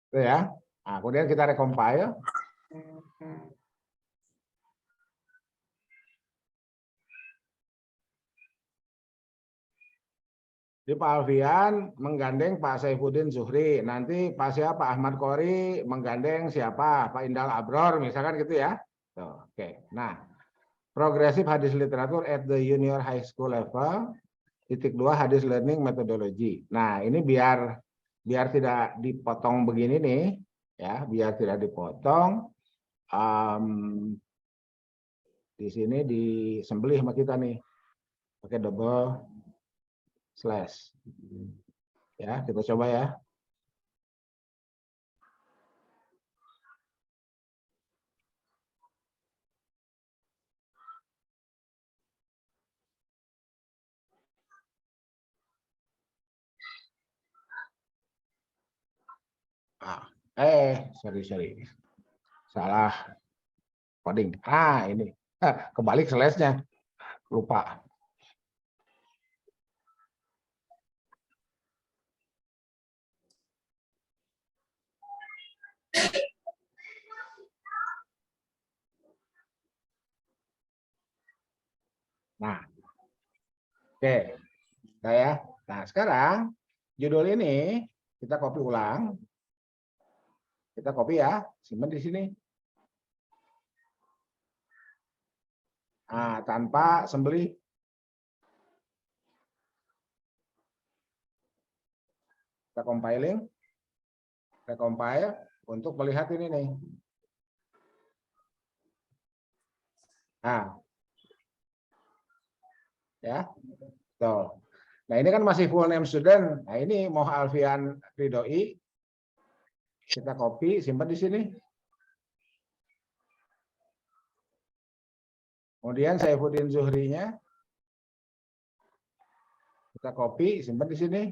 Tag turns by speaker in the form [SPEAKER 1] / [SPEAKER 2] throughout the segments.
[SPEAKER 1] Itu ya. Nah, kemudian kita recompile. Di Pak Alfian menggandeng Pak Saifuddin Zuhri, nanti Pak siapa Ahmad Qori menggandeng siapa Pak Indal Abror, misalkan gitu ya. Tuh, oke. Nah, progresif hadis literatur at the junior high school level. Titik 2 hadis learning methodology. Nah, ini biar tidak dipotong begini nih, ya, biar tidak dipotong. Di sini disembelih sama kita nih, pakai double slash. Ya, kita coba ya. Sorry. Salah coding. Ini. Kebalik slash-nya. Lupa. Nah, oke. Nah, sekarang judul ini kita copy ulang. Kita copy ya, simpan di sini. Nah, tanpa sembelih. Kita compiling. Kita compile untuk melihat ini nih. Nah, ya. Tuh. Nah, ini kan masih full name student. Nah, ini Moh Alfian Ridhoi. Kita copy, simpan di sini. Kemudian Saifuddin Zuhrinya. Kita copy, simpan di sini.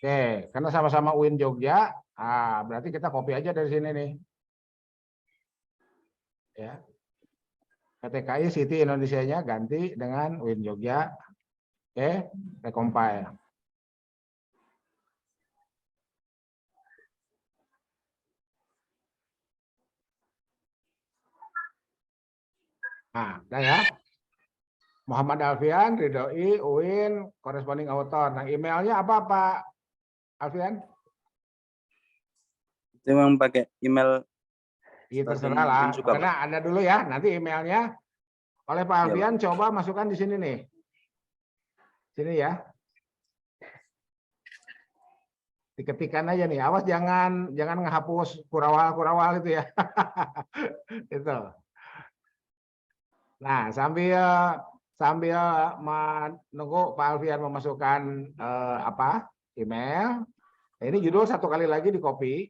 [SPEAKER 1] Oke, karena sama-sama UIN Jogja, berarti kita copy aja dari sini nih. Ya. PTKI City Indonesianya ganti dengan UIN Jogja. Oke, recompile. Nah, udah ya. Muhammad Alfian, Ridhoi, UIN, corresponding author. Nah, emailnya apa Pak Alfian?
[SPEAKER 2] Itu memang pakai email.
[SPEAKER 1] Iya, terserah lah. Karena Anda dulu ya, nanti emailnya oleh Pak Alfian ya, coba masukkan di sini nih. Sini ya. Diketikkan aja nih. Awas jangan ngehapus kurawal itu ya. Itu. Nah, sambil menunggu Pak Alfian memasukkan email. Nah, ini judul satu kali lagi di copy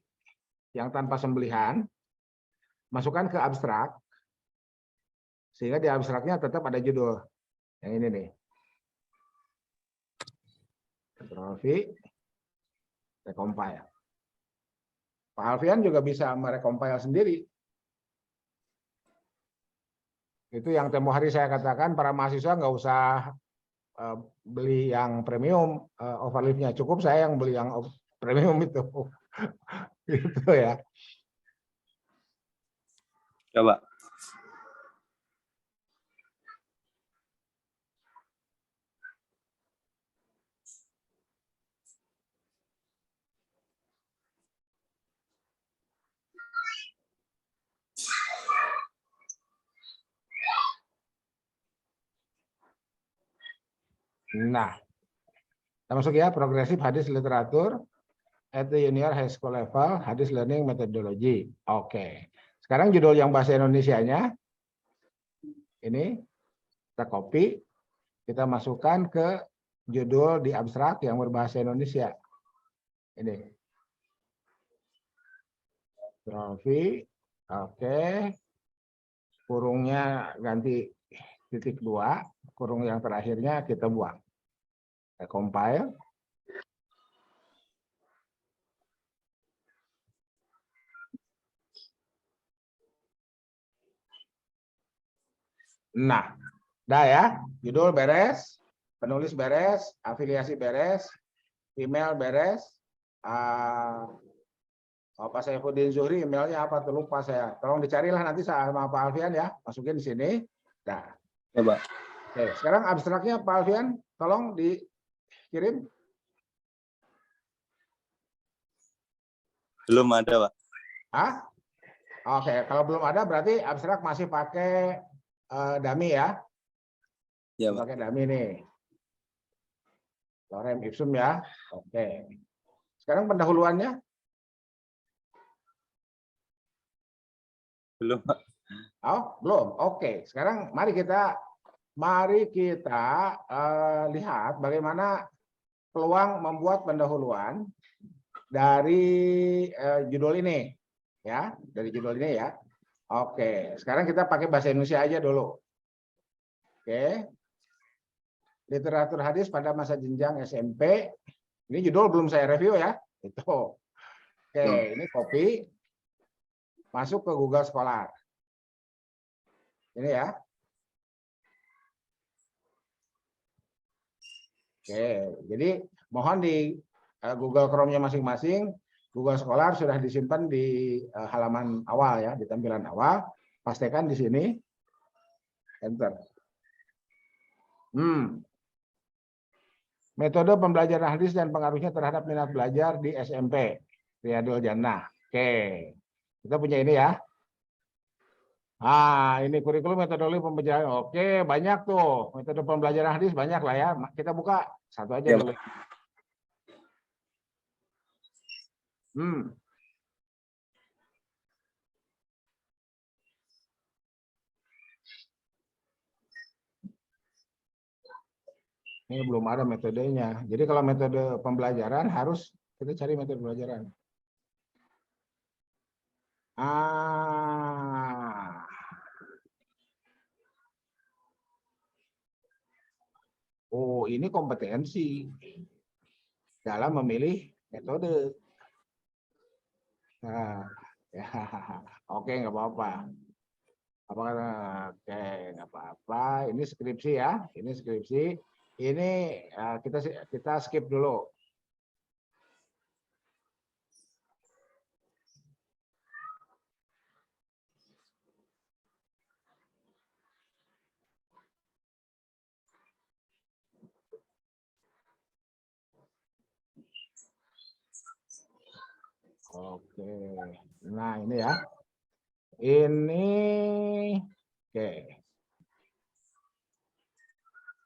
[SPEAKER 1] yang tanpa sembelihan. Masukkan ke abstrak. Sehingga di abstraknya tetap ada judul. Yang ini nih. Ctrl V. Recompile. Pak Alfian juga bisa merecompile sendiri. Itu yang tempo hari saya katakan para mahasiswa nggak usah beli yang premium overleaf-nya, cukup saya yang beli yang premium itu. Gitu ya.
[SPEAKER 2] Coba.
[SPEAKER 1] Nah, kita masuk ya, progresif hadis literatur at the junior high school level, hadis learning methodology. Oke. Sekarang judul yang bahasa Indonesianya ini kita copy, kita masukkan ke judul di abstrak yang berbahasa Indonesia. Ini. Ctrl V. Oke. Kurungnya ganti titik 2, kurung yang terakhirnya kita buang. Kita compile. Nah, dah ya, judul beres. penulis beres, afiliasi beres, email beres. Pak Saifuddin Zuhri emailnya apa tuh lupa saya. Tolong dicarilah nanti sama Pak Alfian ya, masukin di sini. Nah,
[SPEAKER 2] Ya, Pak.
[SPEAKER 1] oke, sekarang abstraknya Pak Alfian, tolong dikirim.
[SPEAKER 2] Belum ada, Pak.
[SPEAKER 1] Hah? Oke, kalau belum ada berarti abstrak masih pakai dummy ya.
[SPEAKER 2] Ya, Pak.
[SPEAKER 1] Pakai dummy nih. Lorem ipsum ya. Oke. Sekarang pendahuluannya
[SPEAKER 2] Belum, Pak.
[SPEAKER 1] oh, belum. Oke. Sekarang mari kita lihat bagaimana peluang membuat pendahuluan dari judul ini ya, dari judul ini ya. Oke, sekarang kita pakai bahasa Indonesia aja dulu. Oke. Literatur hadis pada masa jenjang SMP. Ini judul belum saya review ya. Itu. Oke, ini copy masuk ke Google Scholar. Ini ya. Oke, jadi mohon di Google Chrome-nya masing-masing, Google Scholar sudah disimpan di halaman awal ya, di tampilan awal. Pastikan di sini. Enter. Metode pembelajaran hadis dan pengaruhnya terhadap minat belajar di SMP. Riyadul Jannah. Oke. Kita punya ini ya. Ini kurikulum metodologi pembelajaran. Oke, banyak tuh. Metode pembelajaran hadis banyak lah ya. Kita buka satu aja
[SPEAKER 2] Ya,
[SPEAKER 1] dulu. Ini belum ada metodenya. Jadi kalau metode pembelajaran harus kita cari metode pembelajaran. Oh, ini kompetensi dalam memilih metode. Nah, ya, oke, nggak apa-apa. Oke, nggak apa-apa. Ini skripsi ya. Ini skripsi. Ini kita skip dulu. Oke. Nah, ini ya. Ini oke.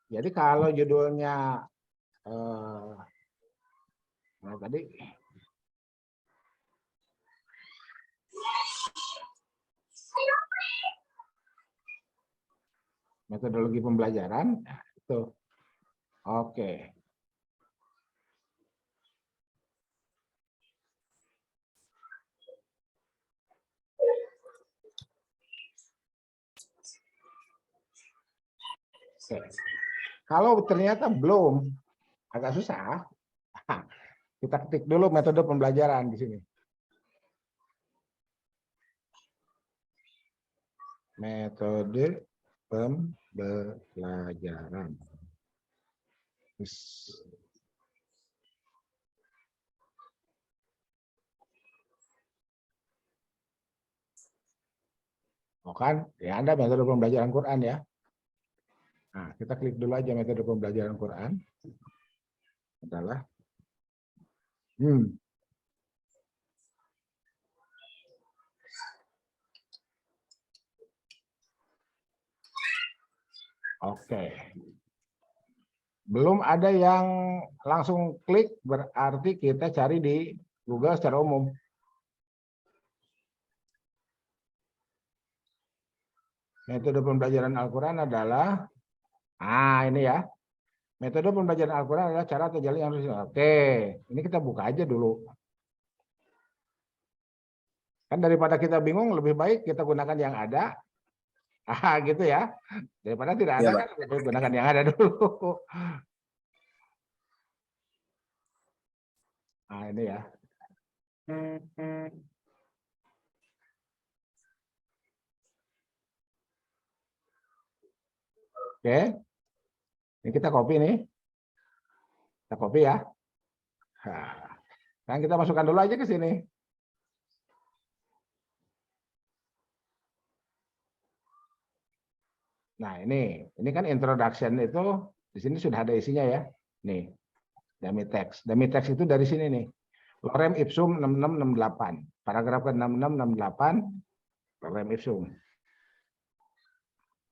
[SPEAKER 1] Jadi kalau judulnya tadi metodologi pembelajaran itu. Oke. Oke. Kalau ternyata belum, agak susah, kita ketik dulu metode pembelajaran di sini. Metode pembelajaran. Oh kan, ya Anda metode pembelajaran Quran ya. Nah, kita klik dulu aja metode pembelajaran Quran. Adalah Oke. Belum ada yang langsung klik, berarti kita cari di Google secara umum. Metode pembelajaran Al-Quran adalah, ini ya. Metode pembelajaran Al-Quran adalah cara atau jalan yang harus. Oke, ini kita buka aja dulu. Kan daripada kita bingung, lebih baik kita gunakan yang ada. Gitu ya. Daripada tidak ada, kan lebih baik gunakan yang ada dulu. Nah, ini ya. Oke. Ini kita copy nih. Kita copy ya. Nah, sekarang kita masukkan dulu aja ke sini. Nah, ini kan introduction itu di sini sudah ada isinya ya. Nih, dummy text. Dummy text itu dari sini nih. Lorem ipsum 6668. Paragraf ke 6668 lorem ipsum.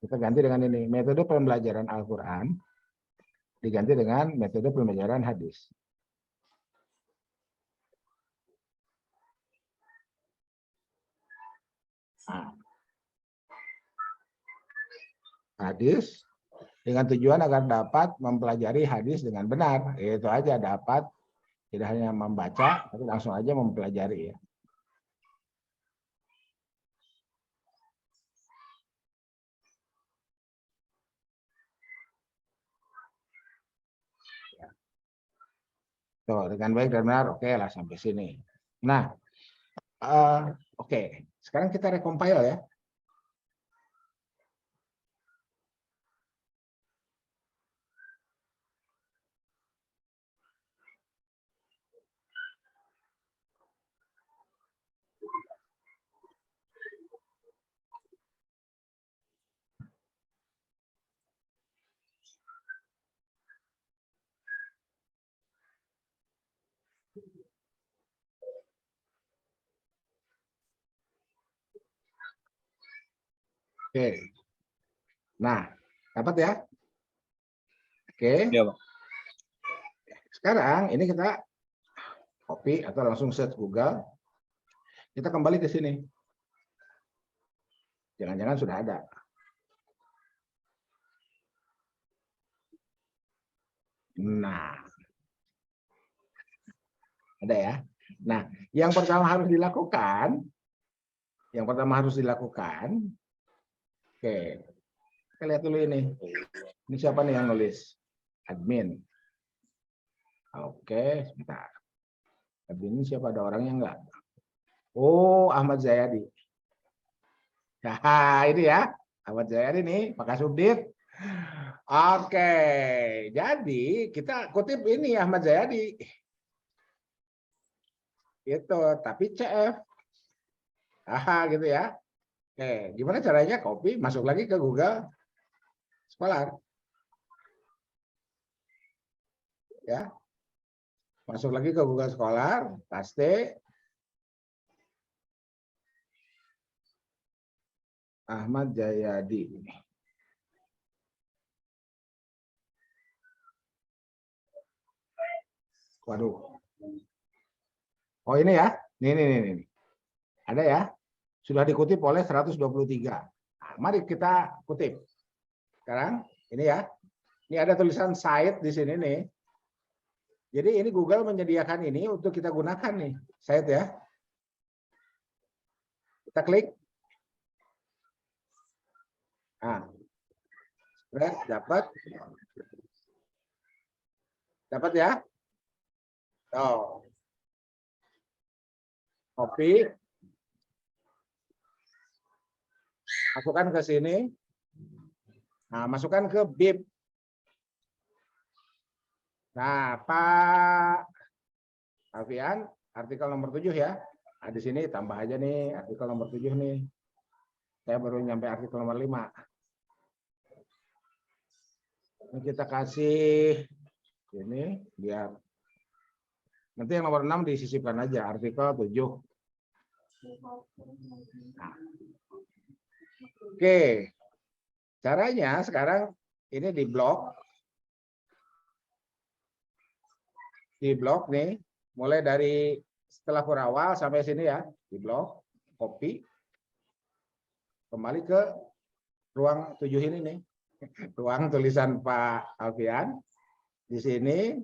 [SPEAKER 1] Kita ganti dengan ini, metode pembelajaran Al-Qur'an diganti dengan metode pembelajaran hadis. Nah, hadis dengan tujuan agar dapat mempelajari hadis dengan benar. Itu aja, dapat tidak hanya membaca, tapi langsung aja mempelajari ya. Tuh, dengan baik dan benar, oke lah sampai sini. Nah, oke. Sekarang kita recompile ya. Oke. Nah, dapat ya? Oke.
[SPEAKER 2] Ya, Pak.
[SPEAKER 1] Sekarang ini kita copy atau langsung search Google. Kita kembali ke sini. Jangan-jangan sudah ada. Nah, ada ya. Nah, yang pertama harus dilakukan, oke, kita lihat dulu ini. Ini siapa nih yang nulis? Admin. Oke, sebentar. Admin ini siapa? Ada orangnya enggak? Oh, Ahmad Zayadi. Nah, ini ya, Ahmad Zayadi nih, Pak Kasubdit. Oke, jadi kita kutip ini Ahmad Zayadi. Itu, tapi CF. Gitu ya. Oke, gimana caranya? Copy, masuk lagi ke Google Scholar. Ya. Masuk lagi ke Google Scholar, paste Ahmad Jayadi. Waduh. Oh ini ya. Nih. Ada ya. Sudah dikutip oleh 123. Nah, mari kita kutip. Sekarang ini ya. Ini ada tulisan site di sini nih. Jadi ini Google menyediakan ini untuk kita gunakan nih. Site ya. Kita klik. Nah. Dapat. Dapat ya. Oh. Copy. Masukkan ke sini. Nah, masukkan ke bib. Nah, Pak Alfian, artikel nomor 7 ya. Nah, di sini tambah aja nih artikel nomor 7 nih. Saya baru nyampe artikel nomor 5. Ini kita kasih ini biar nanti yang nomor 6 disisipkan aja artikel 7. Nah. Oke. Caranya sekarang ini di blok. Di blok nih, mulai dari setelah huruf awal sampai sini ya, di blok, copy. Kembali ke ruang 7 ini nih. Ruang tulisan Pak Alfian. Di sini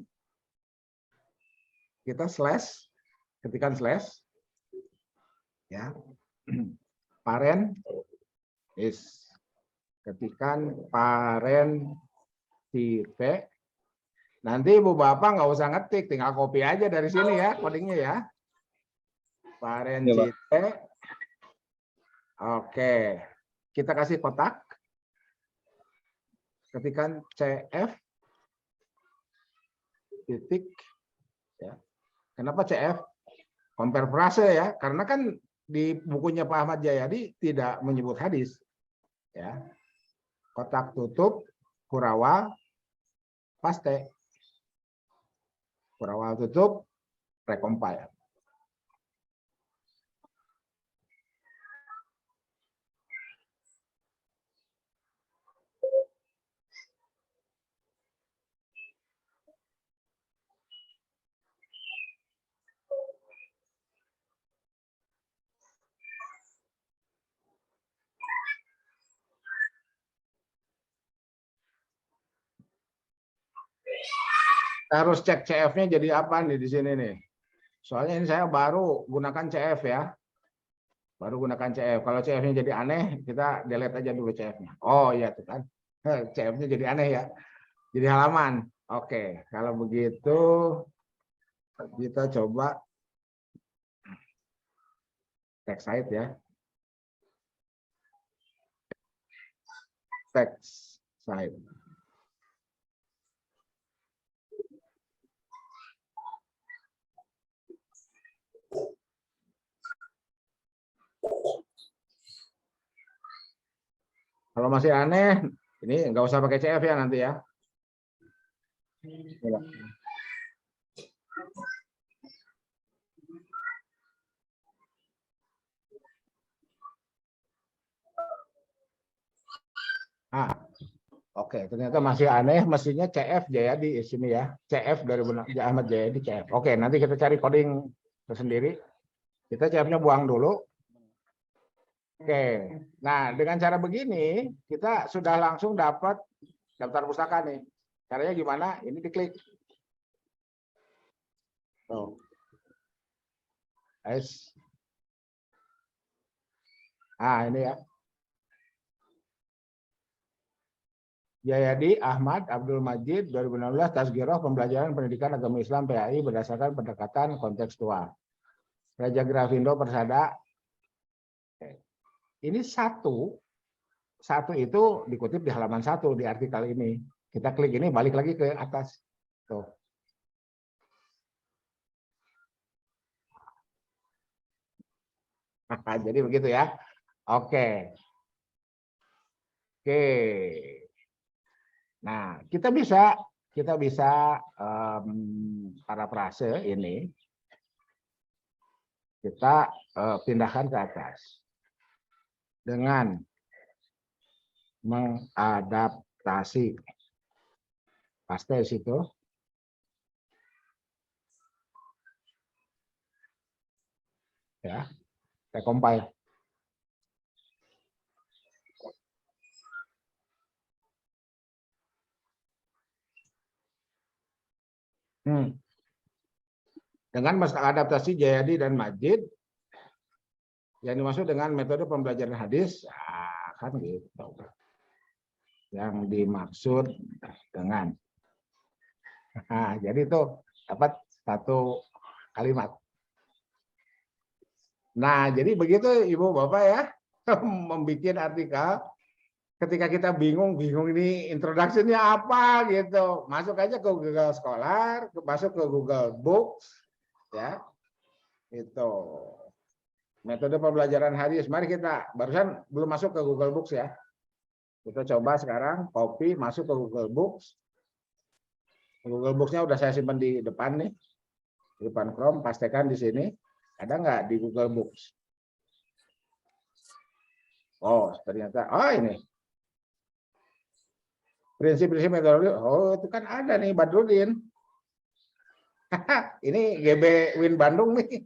[SPEAKER 1] kita slash, ketikan slash. Ya. Parent is, ketikan parent tipe. Nanti Ibu Bapak nggak usah ngetik, tinggal copy aja dari sini ya codingnya ya. Parent
[SPEAKER 2] Ya, Pak.
[SPEAKER 1] tipe. Oke. Kita kasih kotak. Ketikan CF. titik ya. Kenapa CF? Compare frase ya, karena kan di bukunya Pak Ahmad Jayadi tidak menyebut hadis ya. Kotak tutup Kurawa paste. Kurawa tutup recompile. Harus cek CF-nya jadi apa nih di sini nih. Soalnya ini saya baru gunakan CF ya. Baru gunakan CF. Kalau CF-nya jadi aneh, kita delete aja dulu CF-nya. Oh iya tuh kan. CF-nya jadi aneh ya. Jadi halaman. Oke, kalau begitu kita coba text site ya. Text site. Kalau masih aneh, ini nggak usah pakai CF ya nanti ya. Ah, oke, ternyata masih aneh. Mestinya CF Jayadi di sini ya. CF dari Ahmad Jayadi CF. Oke, nanti kita cari coding tersendiri. Kita CF-nya buang dulu. Oke, nah dengan cara begini kita sudah langsung dapat daftar pustaka nih. Caranya gimana? Ini diklik. Tuh. S. Ah, ini ya. Jayadi Ahmad Abdul Majid 2016 Tazkirah Pembelajaran Pendidikan Agama Islam PAI berdasarkan pendekatan kontekstual. Raja Grafindo Persada. Ini satu itu dikutip di halaman 1 di artikel ini. Kita klik ini balik lagi ke atas. Tuh. Jadi begitu ya. Oke. Oke. Nah, kita bisa parafrase ini kita pindahkan ke atas dengan mengadaptasi paste di situ. Ya, saya compile. Dengan adaptasi Jayadi dan Majid yang dimaksud dengan metode pembelajaran hadis, ya, kan gitu. Yang dimaksud dengan. Nah, jadi itu dapat satu kalimat. Nah, jadi begitu Ibu Bapak ya, membuat artikel. Ketika kita bingung ini introduction-nya apa gitu, masuk aja ke Google Scholar, masuk ke Google Books, ya, itu metode pembelajaran hadis. Mari kita barusan belum masuk ke Google Books ya, kita coba sekarang copy masuk ke Google Books. Google Books-nya udah saya simpan di depan nih, di depan Chrome, pastikan di sini. Ada nggak di Google Books? Oh, ternyata, oh ini. Prinsip-prinsip metodologi, oh itu kan ada nih Badrudin. Ini GB Win Bandung nih.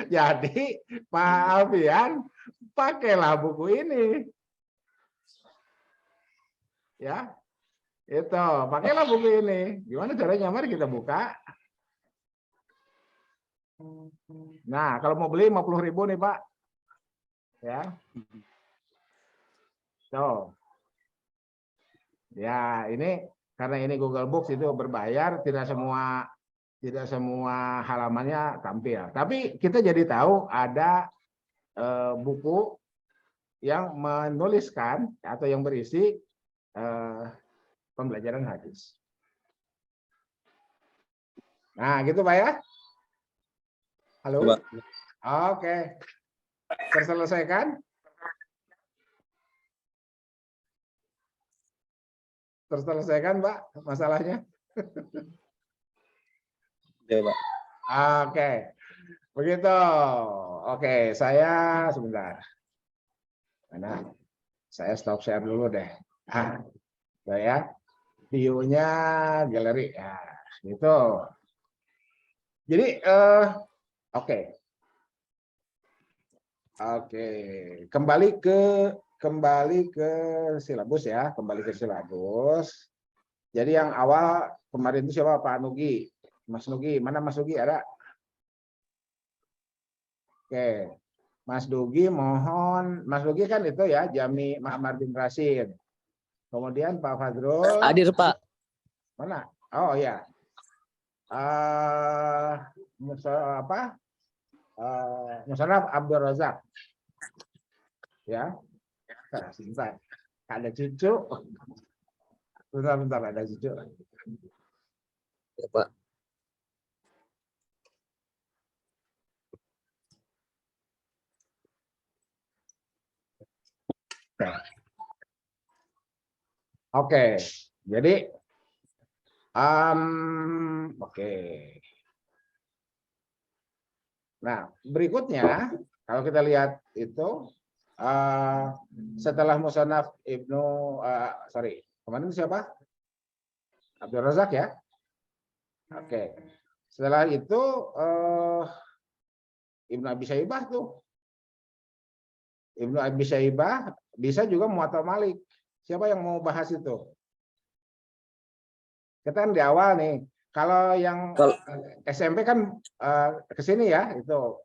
[SPEAKER 1] Jadi Pak Alfian pakailah buku ini. Ya, itu pakailah buku ini. Gimana caranya? Mari kita buka. Nah, kalau mau beli 50.000 nih Pak. Ya. Tuh. Ya, ini karena ini Google Books itu berbayar, tidak semua halamannya tampil. Tapi kita jadi tahu ada buku yang menuliskan atau yang berisi pembelajaran hadis. Nah, gitu Pak ya. Halo.
[SPEAKER 2] Ya, Pak.
[SPEAKER 1] Oke. Terselesaikan? Terselesaikan, Pak, masalahnya?
[SPEAKER 2] Ya, Pak.
[SPEAKER 1] Oke. Begitu. Oke, saya sebentar. Mana? Saya stop share dulu deh. Saya view-nya galeri. Ya, gitu. Jadi, oke. Oke, kembali ke silabus ya, kembali ke silabus. Jadi yang awal kemarin itu siapa? Pak Nugi, Mas Nugi, mana Mas Nugi ada? Oke, Mas Nugi mohon, Mas Nugi kan itu ya Jami Ma'mar bin Rashid. Kemudian Pak Fadrul,
[SPEAKER 3] Hadir, Pak.
[SPEAKER 1] mana? Oh ya, apa? Musarraf Abdul Razak, ya. Sebentar, ada cucu. Bentar, ada cucu.
[SPEAKER 3] Ya, Pak.
[SPEAKER 1] Oke, jadi oke. Nah, berikutnya kalau kita lihat itu setelah Musannaf Ibnu kemarin siapa? Abdul Razak ya. Oke. Setelah itu Ibnu Abi Syaibah tuh. Ibnu Abi Syaibah bisa juga Muwatta Malik. Siapa yang mau bahas itu? Kita kan di awal nih. Kalau yang SMP kan ke sini ya, itu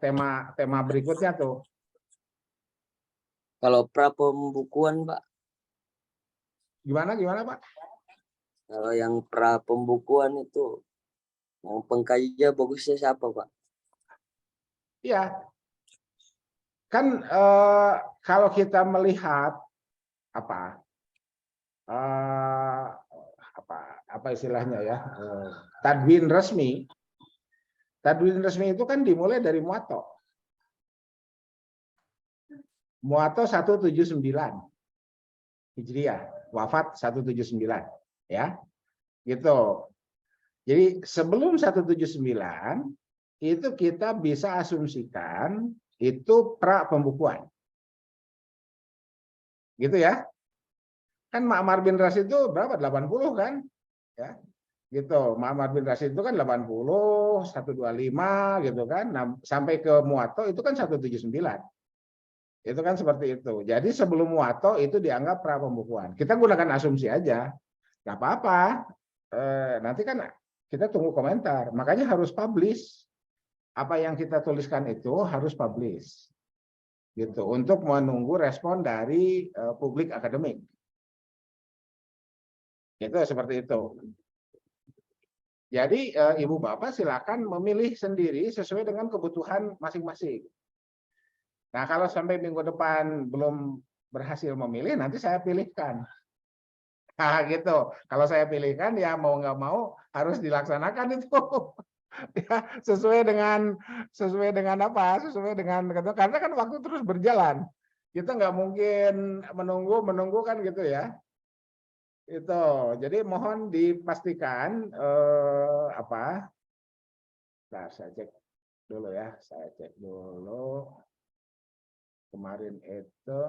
[SPEAKER 1] tema berikutnya tuh.
[SPEAKER 3] Kalau pra-pembukuan, Pak.
[SPEAKER 1] Gimana Pak?
[SPEAKER 3] Kalau yang pra-pembukuan itu yang pengkajian bagusnya siapa, Pak?
[SPEAKER 1] Iya. Kan kalau kita melihat apa istilahnya ya, tadwin resmi itu kan dimulai dari Muwatta 179 Hijriah, wafat 179 ya, gitu. Jadi sebelum 179 itu kita bisa asumsikan itu pra pembukuan, gitu ya. Kan Ma'mar bin Rashid itu berapa? 80 kan? Ya. Gitu. Ma'mar bin Rashid itu kan 80, 125 gitu kan. Nah, sampai ke Muwatta itu kan 179. Itu kan seperti itu. Jadi sebelum Muwatta itu dianggap pra pembukuan. Kita gunakan asumsi aja. Enggak apa-apa. Nanti kan kita tunggu komentar. Makanya harus publish. Apa yang kita tuliskan itu harus publish. Gitu. Untuk menunggu respon dari publik akademik. Itu seperti itu. Jadi ibu bapak silakan memilih sendiri sesuai dengan kebutuhan masing-masing. Nah kalau sampai minggu depan belum berhasil memilih, nanti saya pilihkan. Nah gitu. Kalau saya pilihkan ya mau nggak mau harus dilaksanakan itu. Ya, sesuai dengan apa? Sesuai dengan karena kan waktu terus berjalan. Kita nggak mungkin menunggu kan gitu ya. Itu jadi mohon dipastikan nah, saya cek dulu ya, kemarin itu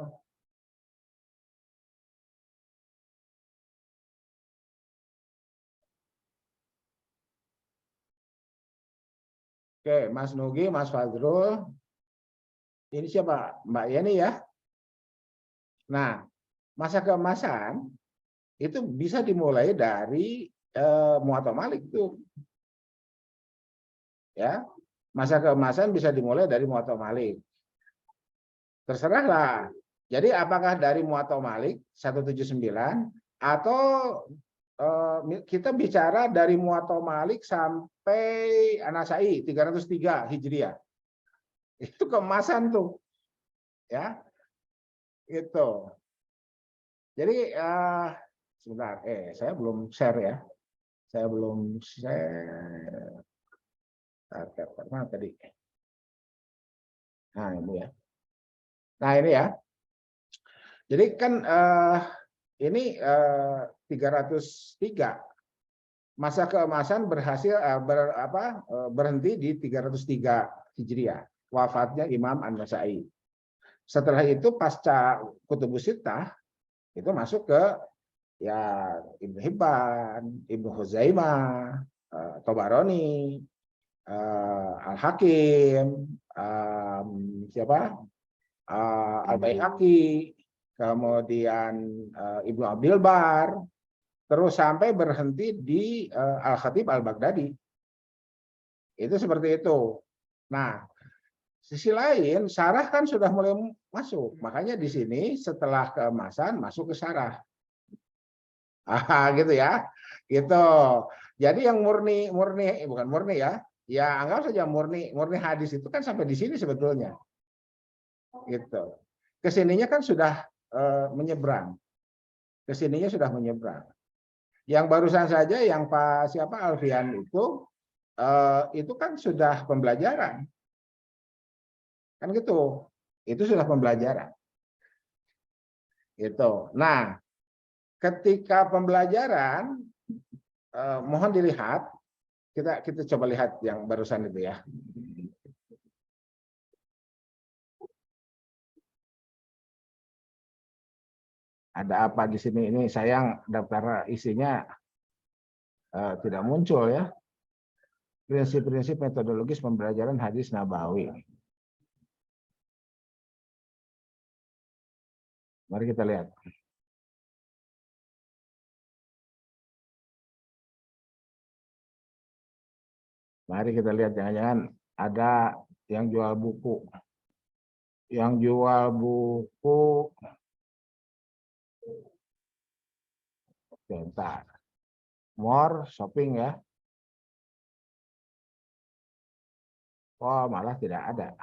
[SPEAKER 1] oke, Mas Nugi, Mas Fadrul, ini siapa? Mbak Yeni ya. Nah, masa keemasan itu bisa dimulai dari Muwatta Malik tuh. Ya, masa keemasan bisa dimulai dari Muwatta Malik. Terserahlah. Jadi apakah dari Muwatta Malik 179 atau kita bicara dari Muwatta Malik sampai An-Nasai 303 Hijriah. Itu keemasan tuh. Ya. Itu. Jadi sebentar, saya belum share ya. Saya belum share. Mana tadi? Nah, ini ya. Nah, ini ya. Jadi kan ini 303. Masa keemasan berhasil berhenti di 303 Hijriah. Wafatnya Imam An-Nasa'i. Setelah itu pasca Kutubus Sittah itu masuk ke ya Ibnu Hibban, Ibnu Huzaimah, Tabarani, Al-Hakim, siapa? Al-Baihaqi, kemudian Ibnu Abdul Bar, terus sampai berhenti di Al-Khatib Al-Baghdadi. Itu seperti itu. Nah, sisi lain, syarah kan sudah mulai masuk. Makanya di sini setelah keemasan masuk ke syarah. Gitu ya. Gitu. Jadi yang murni bukan murni ya. Ya anggap saja murni hadis itu kan sampai di sini sebetulnya. Gitu. Kesininya kan sudah menyeberang. Kesininya sudah menyeberang. Yang barusan saja yang Pak siapa Alfian itu kan sudah pembelajaran. Kan gitu. Itu sudah pembelajaran. Gitu. Nah, ketika pembelajaran mohon dilihat, kita coba lihat yang barusan itu ya. Ada apa di sini? Ini sayang daftar isinya tidak muncul ya. Prinsip-prinsip metodologis pembelajaran hadis Nabawi. Mari kita lihat. Mari kita lihat, jangan-jangan ada yang jual buku. Yang jual buku. Bentar. More shopping ya. Oh, malah tidak ada.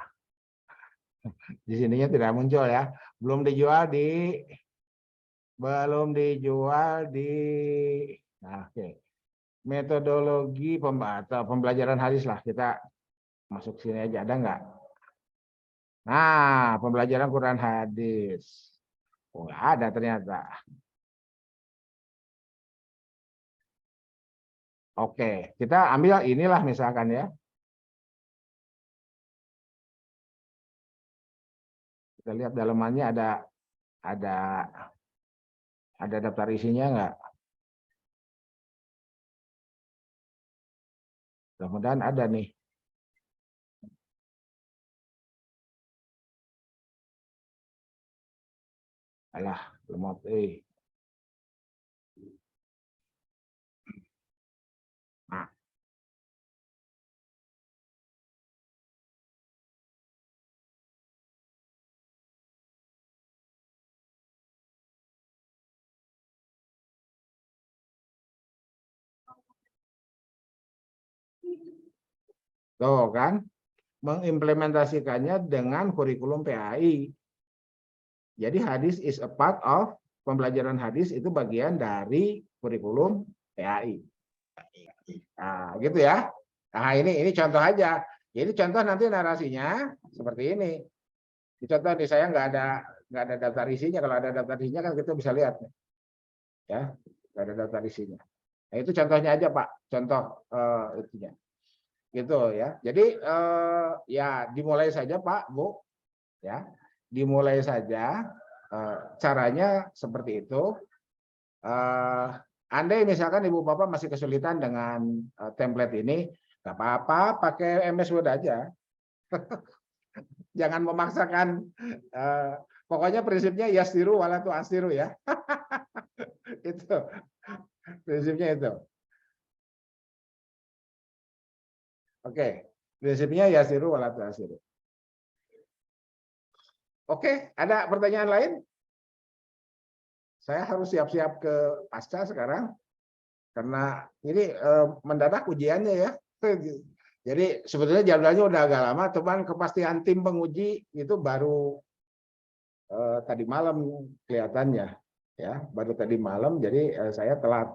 [SPEAKER 1] Di sininya tidak muncul ya. Belum dijual di nah, oke. Metodologi pembelajaran hadis lah, kita masuk sini aja, ada nggak? Nah, pembelajaran Quran hadis. Oh, nggak ada ternyata. Oke, kita ambil inilah misalkan ya. Kita lihat dalamannya ada daftar isinya nggak? Mudah-mudahan ada nih. Alah, lemot. Nah. Tuh kan, mengimplementasikannya dengan kurikulum PAI. Jadi hadis is a part of, pembelajaran hadis itu bagian dari kurikulum PAI. Nah, gitu ya. Nah, ini contoh aja. Jadi contoh nanti narasinya seperti ini. Di contoh di saya nggak ada daftar isinya. Kalau ada daftar isinya kan kita bisa lihat. Ya, nggak ada daftar isinya. Nah, itu contohnya aja, Pak. Contoh itunya. Gitu ya. Jadi ya dimulai saja, Pak, Bu. Ya. Dimulai saja, caranya seperti itu. Andai misalkan Ibu Bapak masih kesulitan dengan template ini, nggak apa-apa, pakai MS Word aja. Jangan memaksakan. Pokoknya prinsipnya yastiru wala tu'asiru ya. Itu prinsipnya itu. Oke, prinsipnya yastiru wala tu'asiru. Oke, ada pertanyaan lain? Saya harus siap-siap ke pasca sekarang karena ini mendadak ujiannya ya. Jadi sebetulnya jadwalnya udah agak lama, cuman kepastian tim penguji itu baru tadi malam kelihatannya ya, baru tadi malam. Jadi saya telat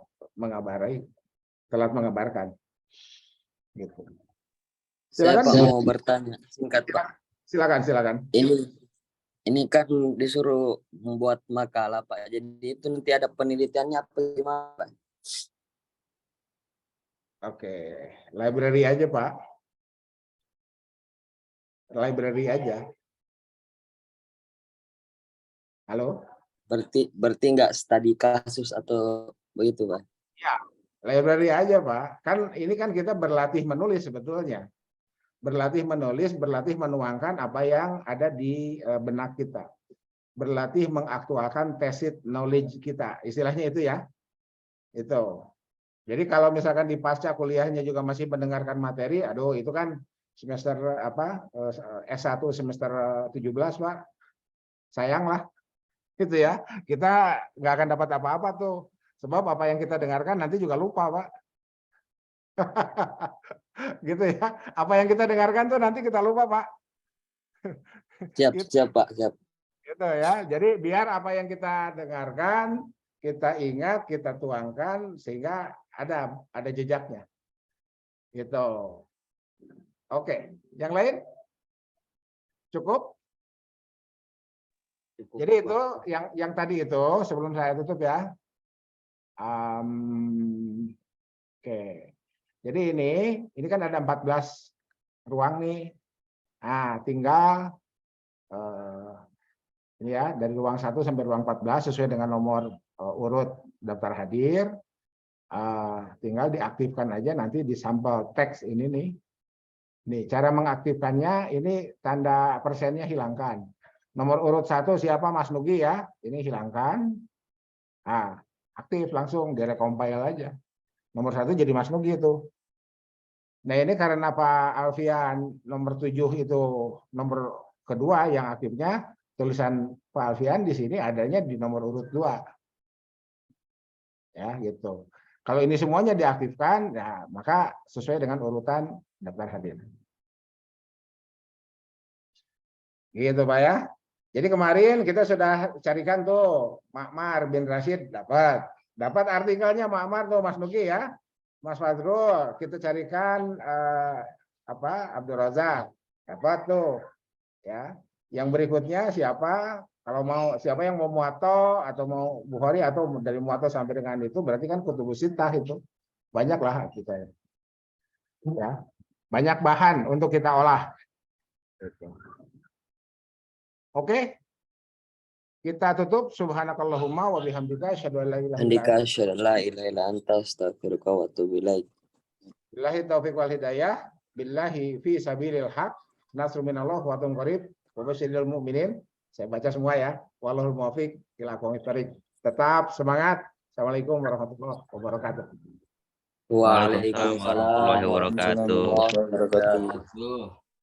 [SPEAKER 1] telat mengabarkan. Gitu.
[SPEAKER 3] Saya
[SPEAKER 1] Silakan.
[SPEAKER 3] Pak mau bertanya singkat Pak.
[SPEAKER 1] Silakan.
[SPEAKER 3] Ini kan disuruh membuat makalah Pak. Jadi itu nanti ada penelitiannya apa gimana Pak?
[SPEAKER 1] Oke, library aja Pak. Library aja. Halo?
[SPEAKER 3] Berarti nggak studi kasus atau begitu Pak?
[SPEAKER 1] Ya, library aja Pak. Kan ini kan kita berlatih menulis sebetulnya. Berlatih menulis, berlatih menuangkan apa yang ada di benak kita. Berlatih mengaktualkan tacit knowledge kita. Istilahnya itu ya. Itu. Jadi kalau misalkan di pasca kuliahnya juga masih mendengarkan materi, aduh itu kan semester apa S1 semester 17 Pak. Sayang lah. Gitu ya. Kita nggak akan dapat apa-apa tuh. Sebab apa yang kita dengarkan nanti juga lupa, Pak. Gitu ya. Apa yang kita dengarkan tuh nanti kita lupa, Pak.
[SPEAKER 3] Siap Pak, siap.
[SPEAKER 1] Gitu ya. Jadi biar apa yang kita dengarkan, kita ingat, kita tuangkan sehingga ada jejaknya. Gitu. Oke, yang lain? Cukup? Jadi itu yang tadi itu sebelum saya tutup ya. Oke. Jadi ini kan ada 14 ruang nih. Nah, tinggal ini ya dari ruang 1 sampai ruang 14 sesuai dengan nomor urut daftar hadir. Tinggal diaktifkan aja nanti di sampel teks ini nih. Nih, cara mengaktifkannya ini tanda persennya hilangkan. Nomor urut 1 siapa Mas Nugi ya? Ini hilangkan. Nah, aktif langsung direcompile aja. Nomor 1 jadi Mas Nugi itu. Nah, ini karena Pak Alfian nomor 7 itu nomor kedua yang aktifnya, tulisan Pak Alfian di sini adanya di nomor urut 2. Ya, gitu. Kalau ini semuanya diaktifkan, ya maka sesuai dengan urutan daftar hadir. Gitu Pak ya. Jadi kemarin kita sudah carikan tuh Ma'mar bin Rashid dapat artikelnya Ma'mar tuh Mas Nugi ya. Mas Fadrul kita carikan Abdul Razak dapat tuh ya. Yang berikutnya siapa? Kalau mau siapa yang mau Muwatta atau mau Bukhari atau dari Muwatta sampai dengan itu berarti kan kutubus sittah itu. Banyaklah kita ya. Banyak bahan untuk kita olah. Oke. Kita tutup subhanakallahumma wa bihamdika asyhadu an la ilaha illa
[SPEAKER 3] Andika
[SPEAKER 1] anta
[SPEAKER 3] asyhadu an la ilaha illa anta astaghfiruka wa atubu ilaik.
[SPEAKER 1] billahi taufiq wal hidayah billahi fi sabilil haq nasrun minallah wa fatun qarib wa basyiril mu'minin. Saya baca semua ya. Wallahul muwaffiq ila aqwamit thoriq. Tetap semangat. Assalamualaikum warahmatullahi wabarakatuh.
[SPEAKER 3] Waalaikumsalam warahmatullahi wabarakatuh.